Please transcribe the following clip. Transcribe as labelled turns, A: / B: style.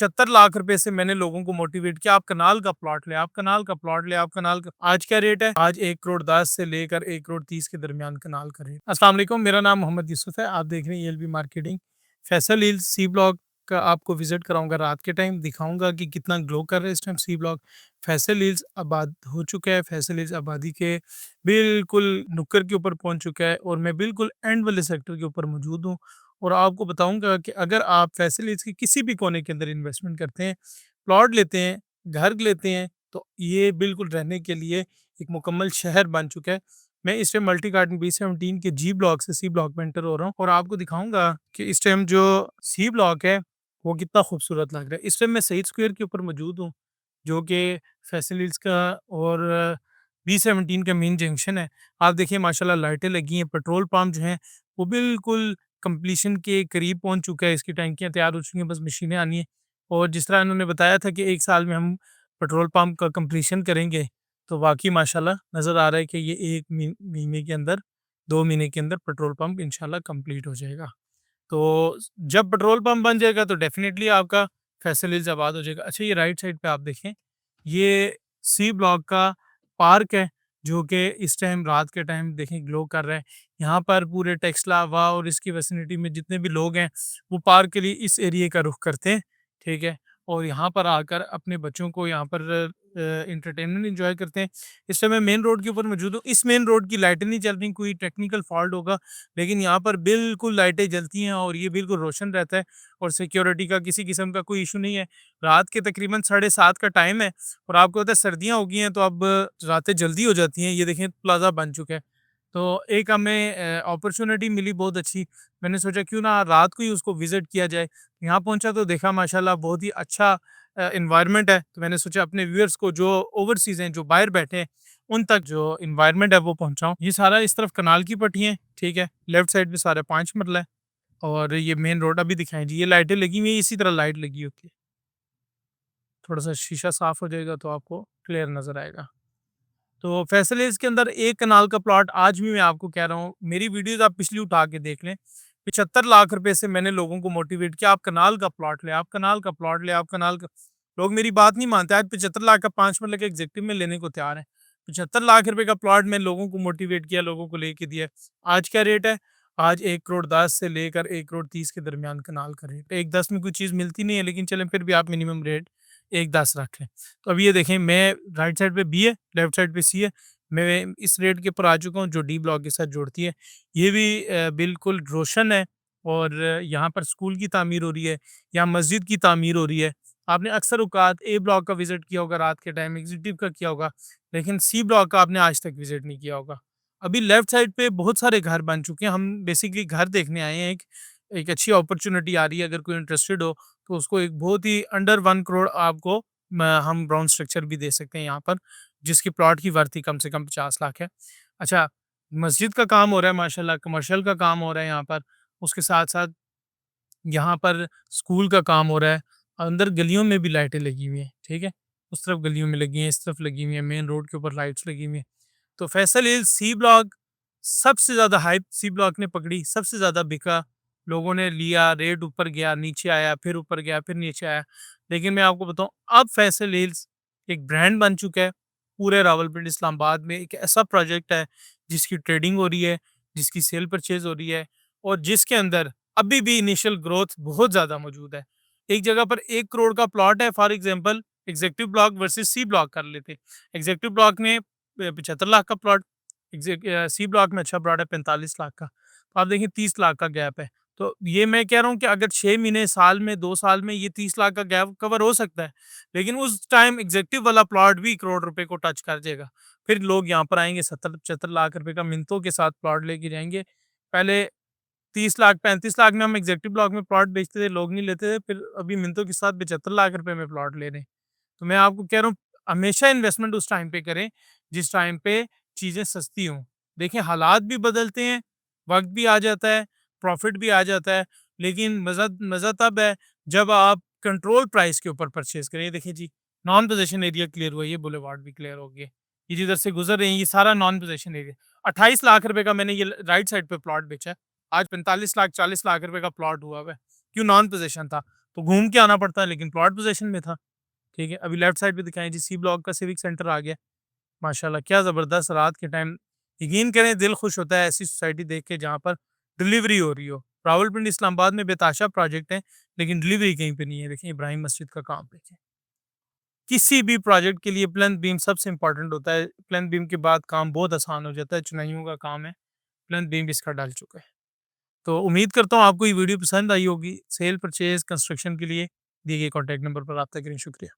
A: 75 लाख रुपए से मैंने लोगों को मोटिवेट किया, आप कनाल का प्लॉट ले, आप कनाल का प्लॉट ले, आप कनाल का। आज क्या रेट है? आज 1 करोड़ 10 से लेकर 1 करोड़ 30 के दरमियान कनाल का रेट। अस्सलाम वालेकुम, मेरा नाम मोहम्मद यूसुफ है। आप देख रहे हैं ELB marketing. Faisal hills C block का आपको विजिट कराऊंगा रात के टाइम, दिखाऊंगा कि कितना ग्लो कर रहा है इस time C block. Faisal Hills आबाद हो चुका है, फैसल हिल्स आबादी के बिल्कुल नुक्कड़ के ऊपर पहुंच चुका है और मैं बिल्कुल एंड वाले सेक्टर के ऊपर मौजूद हूँ। और आपको बताऊंगा कि अगर आप फैसिलिटीज़ के किसी भी कोने के अंदर इन्वेस्टमेंट करते हैं, प्लॉट लेते हैं, घर लेते हैं, तो ये बिल्कुल रहने के लिए एक मुकम्मल शहर बन चुका है। मैं इस टाइम मल्टी गार्डन B17 के जी ब्लॉक से सी ब्लॉक में एंटर हो रहा हूँ और आपको दिखाऊंगा कि इस टाइम जो सी ब्लॉक है वो कितना खूबसूरत लग रहा है। इस टाइम मैं सईद स्क्वायर के ऊपर मौजूद हूँ, जो कि फैसिलिटीज़ का और B17 का मेन जंक्शन है। आप देखिए माशाल्लाह लाइटें लगी हैं, पेट्रोल पंप जो हैं वो बिल्कुल कंप्लीशन के करीब पहुंच चुका है, इसकी टैंकियाँ तैयार हो चुकी हैं, बस मशीनें आनी है। और जिस तरह इन्होंने बताया था कि 1 साल में हम पेट्रोल पंप का कंप्लीशन करेंगे, तो वाक़ई माशाल्लाह नज़र आ रहा है कि ये 1 महीने के अंदर, 2 महीने के अंदर पेट्रोल पंप इंशाल्लाह कंप्लीट हो जाएगा। तो जब पेट्रोल पंप बन जाएगा तो डेफ़िनेटली आपका फैसल हिल्स आबाद हो जाएगा। अच्छा, ये राइट साइड पे आप देखें, ये सी ब्लॉक का पार्क है, जो कि इस टाइम रात के टाइम देखें ग्लो कर रहा है। यहाँ पर पूरे टेक्सला वा और इसकी विसिनिटी में जितने भी लोग हैं, वो पार्क के लिए इस एरिये का रुख करते हैं, ठीक है? और यहाँ पर आकर अपने बच्चों को यहाँ पर एंटरटेनमेंट एन्जॉय करते हैं। इस समय मेन रोड के ऊपर मौजूद हूँ। इस मेन रोड की लाइटें नहीं जल रही, कोई टेक्निकल फ़ॉल्ट होगा, लेकिन यहाँ पर बिल्कुल लाइटें जलती हैं और ये बिल्कुल रोशन रहता है और सिक्योरिटी का किसी किस्म का कोई इशू नहीं है। रात के तकरीबन 7:30 का टाइम है और आपको पता है सर्दियाँ हो गई हैं, तो अब रातें जल्दी हो जाती हैं। ये देखें प्लाज़ा बन चुका है। तो एक हमें अपॉर्च्युनिटी मिली बहुत अच्छी। मैंने सोचा क्यों ना रात को ही उसको विज़िट किया जाए। यहाँ पहुँचा तो देखा माशाल्लाह बहुत ही अच्छा एनवायरनमेंट है। तो मैंने सोचा अपने व्यूअर्स को जो ओवरसीज़ हैं, जो बाहर बैठे हैं, उन तक जो एनवायरनमेंट है वो पहुँचाऊँ। ये सारा इस तरफ कनाल की पट्टी है, ठीक है? लेफ्ट साइड पे सारा 5 मरला है और ये मेन रोड अभी दिखाएँ जी, ये लाइटें लगी हुई हैं, इसी तरह लाइट लगी होती है। थोड़ा-सा शीशा साफ़ हो जाएगा तो आपको क्लियर नज़र आएगा। तो फैसल हिल्स के अंदर एक कनाल का प्लॉट आज भी मैं आपको कह रहा हूँ, मेरी वीडियोज़ आप पिछली उठा के देख लें, 75 लाख रुपए से मैंने लोगों को मोटिवेट किया, आप कनाल का प्लॉट लें, आप कनाल का प्लॉट लें, आप कनाल का। लोग मेरी बात नहीं मानते, आज 75 लाख का 5 मरले का एग्ज़ेक्टिव में लेने को तैयार हैं। 75 लाख रुपए का प्लॉट मैं लोगों को मोटिवेट किया, लोगों को लेके दिया। आज क्या रेट है? आज 1 करोड़ 10 से लेकर 1 करोड़ 30 के दरमियान कनाल का रेट है। 1-10 में कोई चीज़ मिलती नहीं है, लेकिन चलें फिर भी आप मिनिमम रेट 1-10 रख लें। तो अब ये देखें, मैं राइट साइड पे बी है, लेफ्ट साइड पे सी है। मैं इस रेट के ऊपर आ चुका हूँ जो डी ब्लॉक के साथ जोड़ती है। ये भी बिल्कुल रोशन है और यहाँ पर स्कूल की तामीर हो रही है, यहाँ मस्जिद की तामीर हो रही है। आपने अक्सर औकात ए ब्लॉक का विज़िट किया होगा रात के टाइम, एग्ज़ीक्यूटिव का किया होगा, लेकिन सी ब्लॉक का आपने आज तक विज़िट नहीं किया होगा। अभी लेफ्ट साइड पे बहुत सारे घर बन चुके हैं, हम बेसिकली घर देखने आए हैं। एक एक अच्छी अपॉर्च्युनिटी आ रही है, अगर कोई इंटरेस्टेड हो, तो उसको एक बहुत ही अंडर 1 करोड़ आपको हम ब्राउन स्ट्रक्चर भी दे सकते हैं यहाँ पर, जिसकी प्लॉट की वर्थ ही कम से कम 50 लाख है। अच्छा, मस्जिद का काम हो रहा है माशाल्लाह, कमर्शियल का काम हो रहा है यहाँ पर, उसके साथ-साथ यहाँ पर स्कूल का काम हो रहा है। अंदर गलियों में भी लाइटें लगी हुई हैं, ठीक है? उस तरफ गलियों में लगी हैं, इस तरफ लगी हुई हैं, मेन रोड के ऊपर लाइट्स लगी हुई हैं। तो फैसल हिल्स सी ब्लॉक सबसे ज़्यादा हाइप सी ब्लॉक ने पकड़ी, सबसे ज़्यादा बिका, लोगों ने लिया, रेट ऊपर गया, नीचे आया, फिर ऊपर गया, फिर नीचे आया। लेकिन मैं आपको बताऊँ, अब फैसल हिल्स एक ब्रांड बन चुका है। पूरे रावलपिंडी, इस्लामाबाद में एक ऐसा प्रोजेक्ट है जिसकी ट्रेडिंग हो रही है, जिसकी सेल परचेज़ हो रही है और जिसके अंदर अभी भी इनिशियल ग्रोथ बहुत ज़्यादा मौजूद है। एक जगह पर 1 करोड़ का प्लॉट है, for example executive block versus C block कर लेते हैं। एग्ज़ेक्टिव ब्लॉक में 75 लाख का प्लॉट, सी ब्लॉक में अच्छा प्लॉट है 45 लाख का। तो आप देखिए 30 लाख का गैप है। तो ये मैं कह रहा हूँ कि अगर 6 महीने, साल में, 2 साल में ये 30 लाख का गैप कवर हो सकता है। लेकिन उस टाइम एग्ज़ेक्टिव वाला प्लॉट भी करोड़ रुपए को टच कर जाएगा। फिर लोग यहाँ पर आएँगे, 70-75 लाख रुपए का मिन्नतों के साथ प्लॉट लेके जाएँगे। पहले 30 लाख, 35 लाख में हम एग्ज़ेक्टिव ब्लॉक में प्लॉट बेचते थे, लोग नहीं लेते थे। फिर अभी मिन्नतों के साथ 75 लाख रुपए में प्लॉट ले रहे हैं। तो मैं आपको कह रहा हूँ, हमेशा इन्वेस्टमेंट उस टाइम पे करें जिस टाइम पे चीज़ें सस्ती हों। देखिए हालात भी बदलते हैं, वक़्त भी आ जाता है, प्रॉफ़िट भी आ जाता है, लेकिन मज़ा मज़ा तब है जब आप कंट्रोल प्राइस के ऊपर परचेज़ करें। ये देखिए जी, नॉन पोज़ेशन एरिया क्लियर हुआ है, ये बुलेवार्ड भी क्लियर हो गया। ये जिधर से गुज़र रहे हैं ये सारा नॉन पोज़ेशन एरिया। 28 लाख रुपए का मैंने ये राइट साइड पे प्लॉट बेचा है। आज 45 लाख 40 लाख रुपए का प्लॉट हुआ हुआ है। क्यों? नॉन पोज़ेशन था। तो घूम के आना पड़ता है, लेकिन प्लॉट पोजीशन में था। ठीक है, अभी लेफ्ट साइड पे दिखाएं जी, सी ब्लॉक का सिविक सेंटर आ गया। माशाल्लाह क्या ज़बरदस्त, रात के टाइम यकीन करें दिल खुश होता है ऐसी सोसाइटी देख के जहाँ पर डिलीवरी हो रही हो। रावलपिंडी इस्लामाबाद में बेताशा प्रोजेक्ट है, लेकिन डिलीवरी कहीं पे नहीं है। देखें इब्राहिम मस्जिद का काम देखें। किसी भी प्रोजेक्ट के लिए प्लेंथ बीम सबसे इम्पोर्टेंट होता है। प्लेंथ बीम के बाद काम बहुत आसान हो जाता है, चुनाइयों का काम है। प्लेंथ बीम इसका डल चुका है। तो उम्मीद करता हूँ आपको ये वीडियो पसंद आई होगी। सेल, परचेज़, कंस्ट्रक्शन के लिए दिए गए कॉन्टैक्ट नंबर पर राब्ता करें। शुक्रिया।